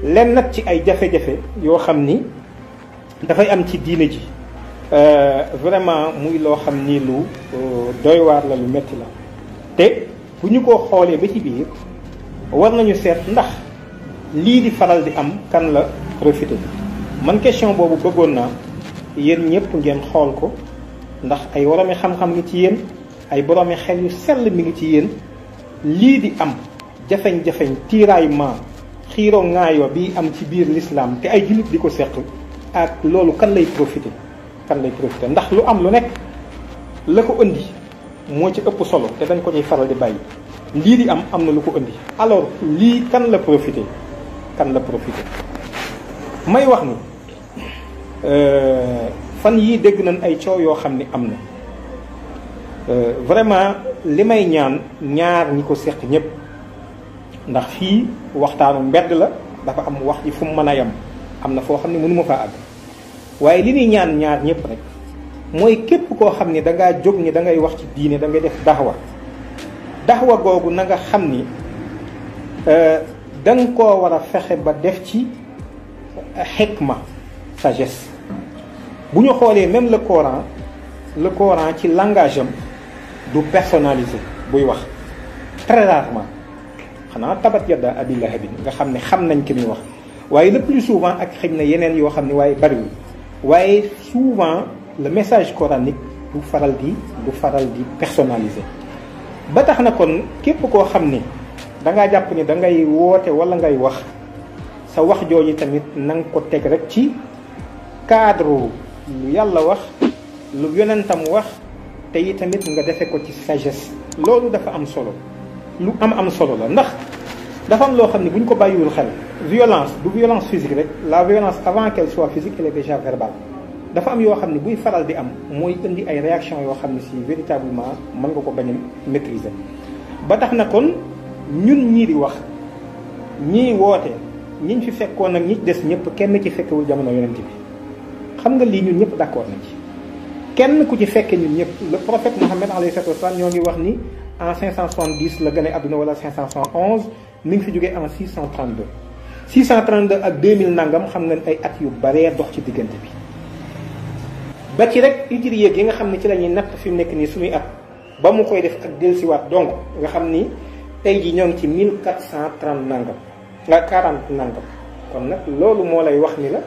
len nag ci ay jafe-jafe yoo xam ni dafay am ci diine ji vraiment muy loo xam ni lu doy waar la, lu metti la. te bu ñu ko xoolee ba ci biir war nañu seet ndax lii di faral di am kan la profité. man question boobu bëggoon naa yéen ñëpp ngeen xool ko, ndax ay boroomi xam-xam ngi ci yéen, ay boroomi xel yu sell mi ngi ci yéen. lii di am jafeñ-jafeñ tiraillement xiiroo ŋaayoo bi am ci biir l'islam te ay jullit di ko seq, ak loolu kan lay profité, ndax lu am lu nekk la ko indi moo ci ëpp solo te dañ ko ñuy faral di bàyyi. lii di am na lu ko indi, alors lii kan la profité, may wax ni fan yii dégg nañ ay coow yoo xam ni am na. vraiment li may ñaan ñaar ñi ko seq ñëpp, ndax fii waxtaanu mbedd la, dafa am wax ji fu mu mën a yem, am na foo xam ne mënuma faa àgg, waaye li ñuy ñaan ñaar ñëpp rek mooy képp koo xam ni dangaa jóg ni da ngay wax ci diine, da ngay def daxwa googu na nga xam ni da nga koo war a fexe ba def ci xikma, sagesse. bu ñu xoolee même le Coran ci langage am du personnalisé buy wax, très rarement, xanaa tabat yadda abi lahabin nga xam ne xam nañ ki muy wax, waaye le plus souvent ak xëy na yeneen yoo xam ne waaye bariwul, waaye souvent le message coranique du faral di personnalisé. ba tax na kon képp koo xam ni dangaa jàpp ni da ngay woote wala ngay wax, sa wax jooju tamit na nga ko teg rek ci cadre lu yàlla wax, lu yonentam wax, te yi tamit nga defe ko ci sagesse. loolu dafa am solo, lu am solo la, ndax dafa am loo xam ne bu ñu ko bàyyiwul xel, violence du violence physique rek, la violence avant qu'elle soit physique elle est déjà verbale. dafa am yoo xam ne buy faral di am mooy indi ay réaction yoo xam ne si véritablement mën nga ko bañ a maîtriser. ba tax na kon ñun ñii di wax, ñii woote, ñiñ fi fekkoon ak ñi des ñëpp kenn ci fekkewul jamono yonent bi. xam nga lii ñun ñëpp d'accord nañ ci, kenn ku ci fekke ñun ñëpp. le prophète Mohammed alayhi salatu wassalam ñoo ngi wax ni en 570 la gane àdduna wala 571, mi ngi fi jógee en 632 ak 2000 nangam, xam nga ay at yu baree dox ci diggante bi. ba ci rek hijriya gi nga xam ne ci la ñuy natt fi mu nekk nii suñuy at, ba mu koy def ak dellusiwaat donc nga xam ni tey ji ñoo ngi ci 1430 nangam nga 40 nangam. kon nag loolu moo lay wax ni la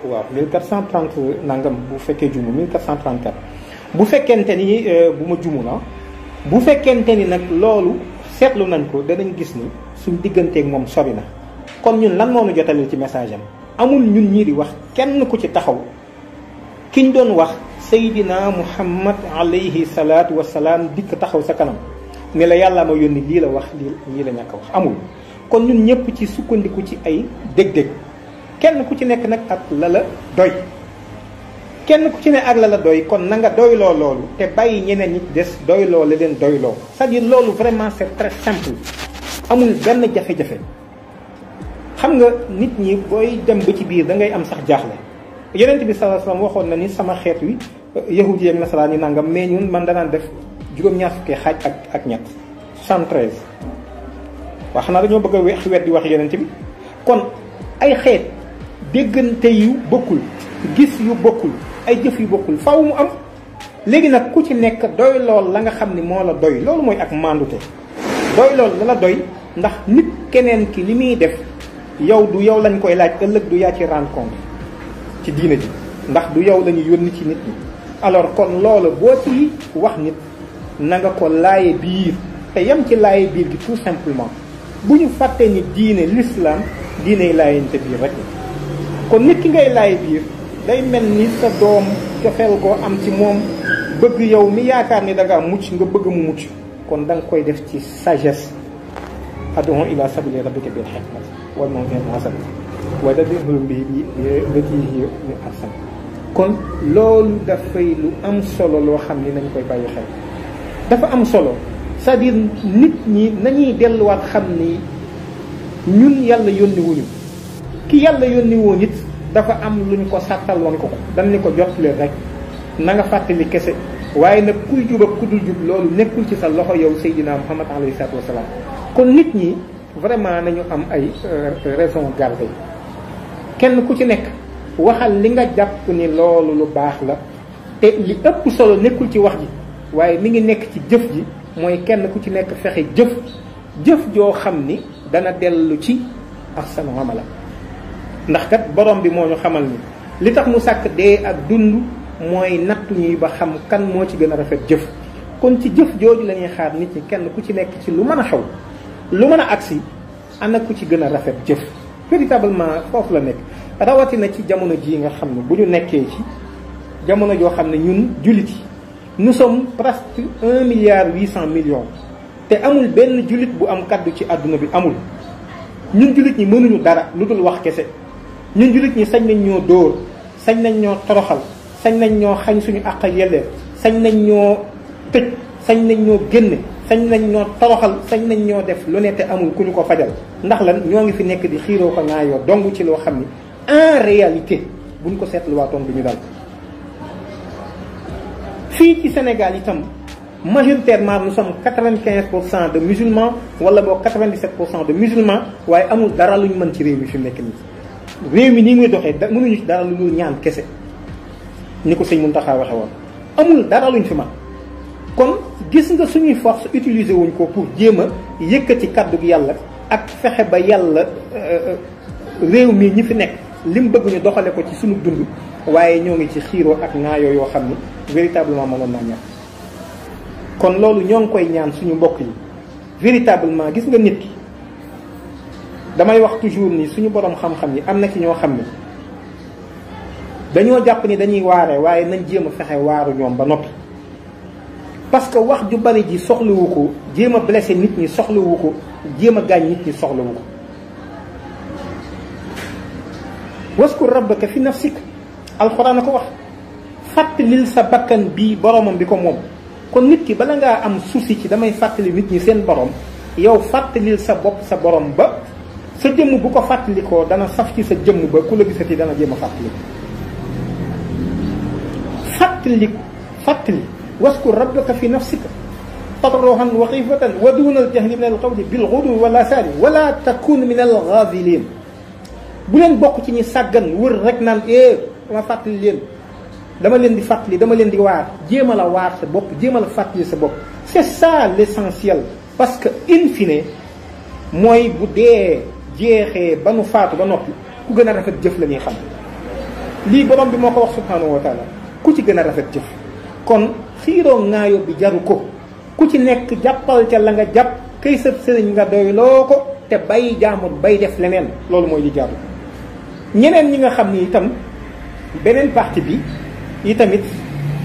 waaw 1430 nangam bu fekkee jumu 1434 bu fekkente ni bu ma jumu la, bu fekkente ni nag loolu seetlu nañ ko danañ gis ni suñ digganteeg moom sori na. kon ñun lan moo ñu jotalil ci message am? amul ñun ñii di wax kenn ku ci taxaw kiñ doon wax Seydina Muhammad alayhi salaatu wasalaam dikk taxaw sa kanam ne la yàlla ma yónni lii la wax lii la ñàkk a wax, amul. kon ñun ñëpp ci sukkandiku ci ay dég-dég, kenn ku ci nekk nag ak la la doy, kenn ku ci ne ak la la doy. kon na nga doyloo loolu te bàyyi ñeneen ñi des doyloo la leen doyloo. c'est-à-dire loolu vraiment c'est très simple, amul benn jafe-jafe. xam nga nit ñi booy dem ba ci biir da ngay am sax jaaxle. yonent bi sallallahu alayhi wasallam waxoon na ni sama xeet wi yahudi ak nasaraan yi nangam, mais ñun man danaan def juróom-ñaar fukki xaaj ak ñett 73. waa xanaa dañoo bëgg a weddi wax yonent bi. kon ay xeet déggante yu bokkul, gis yu bokkul, ay jëf yu bokkul, faaw mu am. léegi nag ku ci nekk doy lool la nga xam ni moo la doy, loolu mooy ak mandute. doy lool la la doy, ndax nit keneen ki li muy def yow du yow lañ koy laaj ëllëg, du yaa ci rendre compte ci diine ji, ndax du yow la ñu yónni ci nit ñi. alors kon loolu boo ci wax nit na nga ko laaye biir, te yem ci laaye biir gi tout simplement. bu ñu fàttee ni diine l'islam diine laayante biir rek. kon nit ki ngay laaye biir day mel ni sa doom cofeel koo am ci moom, bëgg yow mi yaakaar ni da ngaa mucc nga bëgg mu mucc. kon da nga koy def ci sagesse. ad'u ila sabili rabbika bil hikmati wal maw'izati hasanati wa jadilhum bihi llatii hiya ahsan. kon loolu dafay lu am solo loo xam ni nañ koy bàyyi xel, dafa am solo. c'est-à-dire nit ñi nañuy delluwaat xam ni ñun yàlla yónni wuñu, ki yàlla yónni woo nit dafa am luñ ko sàttal woon ko dañ ni ko jottale rek na nga fàttali kese. waaye nag kuy jub ak ku dul jub loolu nekkul ci sa loxo yow Seydina Muhammad alayhi salaatu wasalaam. kon nit ñi vraiment nañu am ay raison garder kenn ku ci nekk waxal li nga jàpp ni loolu lu baax la te li ëpp solo nekkul ci wax ji waaye mi ngi nekk ci jëf ji mooy kenn ku ci nekk fexe jëf joo xam ni dana dellu ci ahsanu amala ndax kat borom bi moo ñu xamal ni li tax mu sàkk dee ak dund mooy nattu ñuy ba xam kan moo ci gën a rafet jëf kon ci jëf jooju la ñuy xaar nit ñi kenn ku ci nekk ci lu mën a xew lu mën a agsi ana ku ci gën a rafet jëf véritablement foofu la nekk rawatina ci jamono jii nga xam ne bu ñu nekkee ci jamono joo xam ne ñun jullit yi nous sommes presque 1,8 milliard te amul benn jullit bu am kaddu ci àdduna bi amul ñun jullit ñi mënuñu dara lu dul wax kese ñun jullit ñi sañ nañ ñoo dóor sañ nañ ñoo toroxal sañ nañ ñoo xañ suñu àq ak yelleef sañ nañ ñoo tëj sañ nañ ñoo génne sañ nañ ñoo toroxal sañ nañ ñoo def lu ne te amul ku ñu ko fajal ndax lan ñoo ngi fi nekk di xiiroo ko ŋaayoo dong ci loo xam ni en réalité buñ ko seetluwaatoon du ñu dal fii ci Sénégal itam majoritairement nous sommes 95% de musulmans wala boo 97% de musulmans waaye amul dara luñ mën ci réew mi fi mu nekk nii réew mi nii muy doxee mënuñu ci dara lu dul ñaan kese ni ko sëñ Mountakha waxe woon amul dara luñ fi man kon gis nga suñuy force utiliser wuñ ko pour jéem a yëkkati kàddu gi yàlla ak fexe ba yàlla réew mi ñi fi nekk lim bëgg ñu doxale ko ci suñu dund waaye ñoo ngi ci xiiroo ak ŋaayoo yoo xam ni véritablement mënoon naa ñàkk kon loolu ñoo ngi koy ñaan suñu mbokk yi véritablement gis nga nit ki damay wax toujours ni suñu borom xam-xam yi am na ci ñoo xam ni dañoo jàpp ni dañuy waare waaye nañ jéem a fexe waaru ñoom ba noppi parce que wax ju bari ji soxlawu ko jéem a blessé nit ñi soxlawu ko jéem a gaañ nit ñi soxlawu ko waskur rabbaka fi nafsik alxuraan a ko wax fàttalil sa bakkan bii boromam bi ko moom kon nit ki bala ngaa am souci ci damay fàttali nit ñi seen borom yow fàttalil sa bopp sa borom ba sa jëmm bu ko fàttalikoo dana saf ci sa jëmm ba ku la gisati dana jéem a fàttali waskur rabbaka fi nafsika tadarruhan wa xifatan wa duna aljahli min alqawli bilghudu wal asali wala takun min alghafilin bu leen bokk ci ñi sàggan wër rek naan dama fàttali leen dama leen di fàttali dama leen di waar jéem a la waar sa bopp jéem a la fàttali sa bopp c'est ça l'essentiel parce que in fine mooy bu dee jeexee ba nu faatu ba noppi ku gën a rafet jëf la ñuy xam lii borom bi moo ko wax subhanahu wa taala ku ci gën a rafet jëf kon xiiroo ŋaayo bi jaru ko ku ci nekk jàppal ca la nga jàpp kay sëb sëriñ nga doyloo ko te bay jaamur bay def leneen loolu mooy li jaru ñeneen ñi nga xam ni itam beneen partie bi yi tamit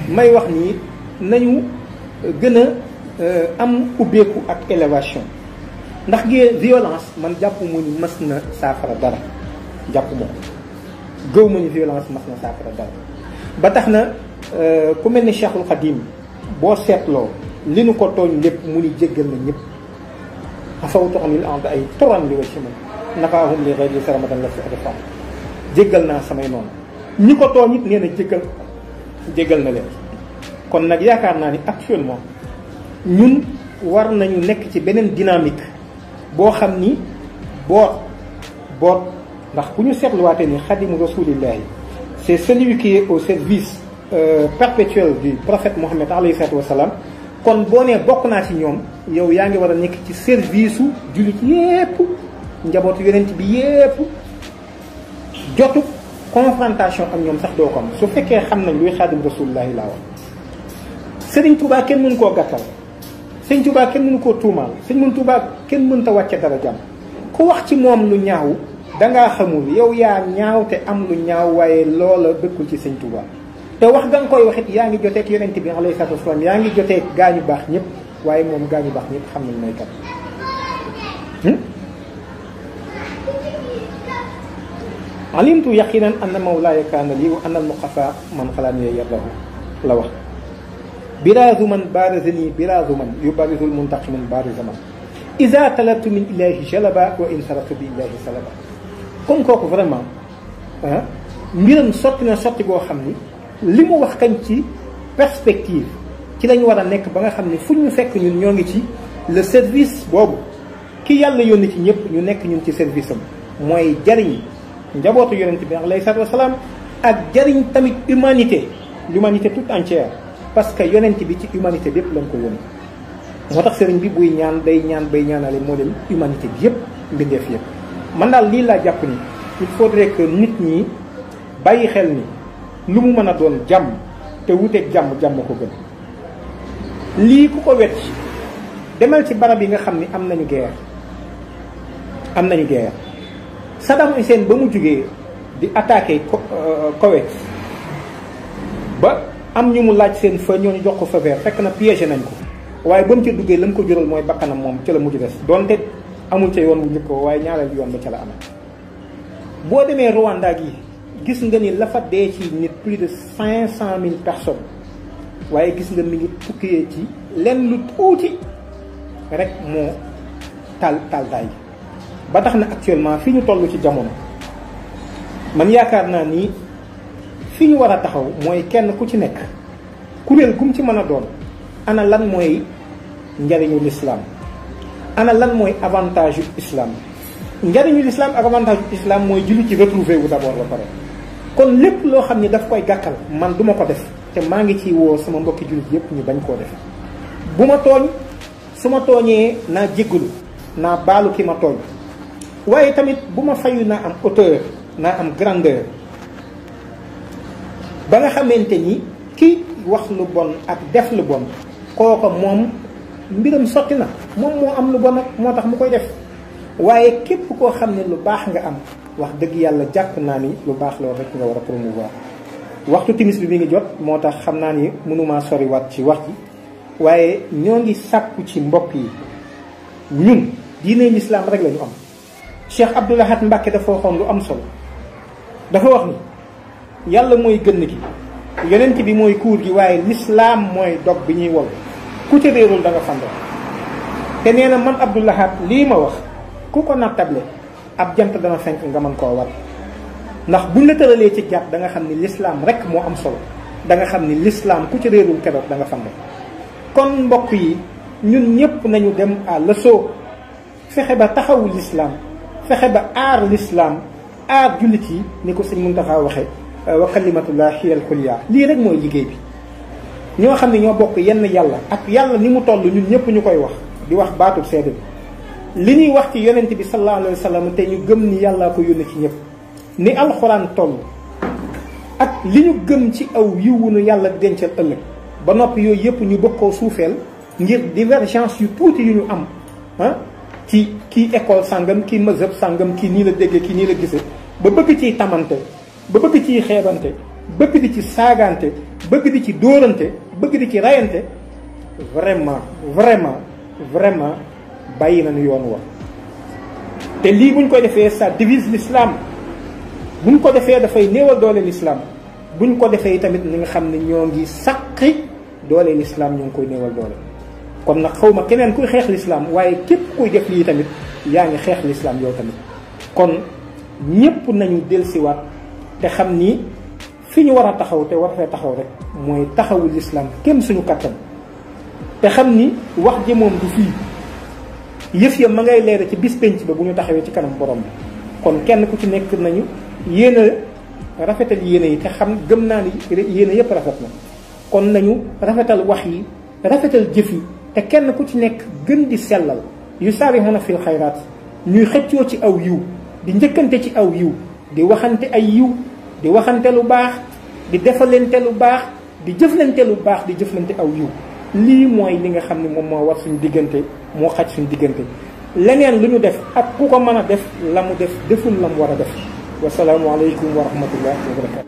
may wax nii nañu gën a am ubbeeku ak élévation ndax violence man jàpp mu ni mas na saafara dara jàpp moo gëw ma ni violence mas na saafara dara ba tax na ku mel ni Cheikhul Khadim boo seetloo li nu ko tooñ lépp mu ni jéggal na ñëpp afawtu anil ard ay toran li wa ci man nafaahum li ghayri saramadan la fi adfa jéggal naa samay noonu ñi ko tooñ it nee na jéggal na leen kon nag yaakaar naa ni actuellement ñun war nañu nekk ci beneen dynamique boo xam ni boot ndax bu ñu seetluwaatee ni xadimu rasulillahi c'est celui qui est au service perpétuel du prophète Mohammed alayhi salatu wassalam kon boo nee bokk naa ci ñoom yow yaa ngi war a nekk ci service u jullit yépp njabootu yonent bi yépp jotu confrontation ak ñoom sax doo ko am su fekkee xam nañ luy xaadim rasulillahi laa wax Sëriñ Tuubaa kenn mënu koo gàttal Sëriñ Tuubaa kenn mënu koo tuumaal Sëriñ Tuubaa kenn mënta wàcce dara jàmm ku wax ci moom lu ñaaw dangaa xamul yow yaa ñaaw te am lu ñaaw waaye loola dëkkul ci Sëriñ Tuubaa te wax nga koy waxit yaa ngi joteeg yonent bi alayhi salaatu wasalaam yaa ngi joteeg gaañu baax ñëpp waaye moom gaañu baax ñëpp xam nañ mooy kat alimtu yaqinan anna mawlaaya kaana lii wa anna al muqafa man xalaani yardahu la wax biraazu man baarazani biraazu man yubarizu l muntaqiman baariza man iza talatu min ilahi jalaba wa in saratu bi ilahi salaba comme kooku vraiment mbiram sotti na sotti goo xam ni li mu wax kañ ci perspective ci lañ war a nekk ba nga xam ni fu ñu fekk ñun ñoo ngi ci le service boobu ki yàlla yónni ci ñëpp ñu nekk ñun ci service am mooy jariñ njabootu yonent bi alayhi salaatu wasalaam ak jariñ tamit l'humanité toute entière parce que yonent bi ci humanité bi yëpp lañ ko yónni. moo tax sëriñ bi buy ñaan day ñaan bay ñaanale moo leen humanité bi yëpp mbindeef yëpp man daal lii laa jàpp ni il faudrait que nit ñi bàyyi xel ni lu mu mën a doon jàmm te wuteeg jàmm ko gën. lii ku ko wet demal ci barab yi nga xam ni am nañu guerre Saddam Hussein ba mu jugee di attaqué Koweït ba am ñu mu laaj seen fa ñooñu jox ko fa vert fekk na piégé nañ ko waaye ba mu ca duggee la mu ko jural mooy bakkanam moom ca la mujj des donte amul ca yoon bu njëkk waaye ñaareel yoon ba ca la amee. boo demee Rwanda gi gis nga ni la fa dee ci nit plus de 500,000 personnes waaye gis nga mi ngi tukkee ci lenn lu tuuti rek moo taal daay ba tax na actuellement fi ñu toll ci jamono man yaakaar naa ni fi ñu war a taxaw mooy kenn ku ci nekk kuréel gum ci mën a doon ana lan mooy njariñu l'islam ana lan mooy avantage yu islam njariñu l'islam ak avantage yu islam mooy julli ci retrouver wu d'abord ba pare kon lépp loo xam ni daf koy gàkkal man duma ko def te maa ngi ci woo sama mbokki jullit yépp ñu bañ koo def bu ma tooñ su ma tooñee naa jéggalu naa baalu ki ma tooñ waaye tamit bu ma fayu naa am hauteur naa am grandeur ba nga xamante ni ki wax lu bon ak def lu bon kooka moom mbiram sotti na moom moo am lu bon ak moo tax mu koy def waaye képp koo xam ne lu baax nga am wax dëgg yàlla jàpp naa ni lu baax loolu rek nga war a promouvoir. waxtu timis bi mi ngi jot moo tax xam naa ni mënumaa soriwaat ci wax ji waaye ñoo ngi sàkku ci mbokk yi ñun diine l'islam rek la ñu am. Cheikh Abdoul Ahad Mbacké dafa waxoon lu am solo dafa wax ni yàlla mooy gënn gi yonent bi mooy kuur gi waaye l'islam mooy dog bi ñuy wol ku ca réerul da nga fandoo te nee na man Abdoul Ahad lii ma wax ku ko nattable ab jant dana fenk nga mën koo war ndax buñ la tëralee ci jàpp da nga xam ni l'islam rek moo am solo da nga xam ni l'islam ku ca réerul keroog da nga fandoo kon mbokk yi ñun ñëpp nañu dem à l'assaut fexe ba taxawu l'islam fexe ba aar l'islam aar jullit yi ni ko sëñ Muntaxa waxe wa kalimatullah hiya al-ulya lii rek mooy liggéey bi ñoo xam ne ñoo bokk yenn yàlla ak yàlla ni mu toll ñun ñëpp ñu koy wax di wax baatub seede bi li ñuy wax ci yonent bi sallallahu alayhi wa sallam te ñu gëm ni yàllaa ko yónni ci ñëpp ni alxuraan toll ak li ñu gëm ci aw yiwu nu yàlla dencal ëllëg ba noppi yooyu yëpp ñu bëgg koo suufeel ngir divergence yu tuuti yu ñu am ci kii école sàngam kii mazhab sàngam kii nii la déggee kii nii la gisee ba bëgg ciy tamante ba bëgg ciy xeebante bëgg di ci saagante bëgg di ci dóorante bëgg di ci rayante vraiment bàyyi nañu yoon wa te lii buñ ko defee ça divise l'islam buñ ko defee dafay néewal doole l'islam buñ ko defee tamit ni nga xam ne ñoo ngi saqi doole l'islam ñoo ngi koy néewal doole kon nag xaw ma keneen kuy xeex l'islam waaye képp kuy def lii tamit yaa ngi xeex l'islam yow tamit kon ñépp nañu dellusiwaat te xam ni fi ñu war a taxaw te war fee taxaw rek mooy taxawu l'islam kenn suñu kattan te xam ni wax ji moom du fii yëf ya ma ngay leer ci bis penc ba bu ñu taxawee ci kanam borom bi kon kenn ku ci nekk nañu yéen a rafetal yéene yi te xam gëm naa ni yéene yépp rafet na kon nañu rafetal wax yi rafetal jëf yi te kenn ku ci nekk gën di sellal yu saarihuna fil xayraat ñuy xëccoo ci aw yiw di njëkkante ci aw yiw di waxante ay yiw di waxante lu baax di defalante lu baax di jëflante lu baax di jëflante aw yiw lii mooy li nga xam ne moom moo war suñu diggante moo xaj suñu diggante leneen lu ñu def ak ku ko mën a def la mu def deful la mu war a def wasalaamualeykum wa rahmatullah wa barakatu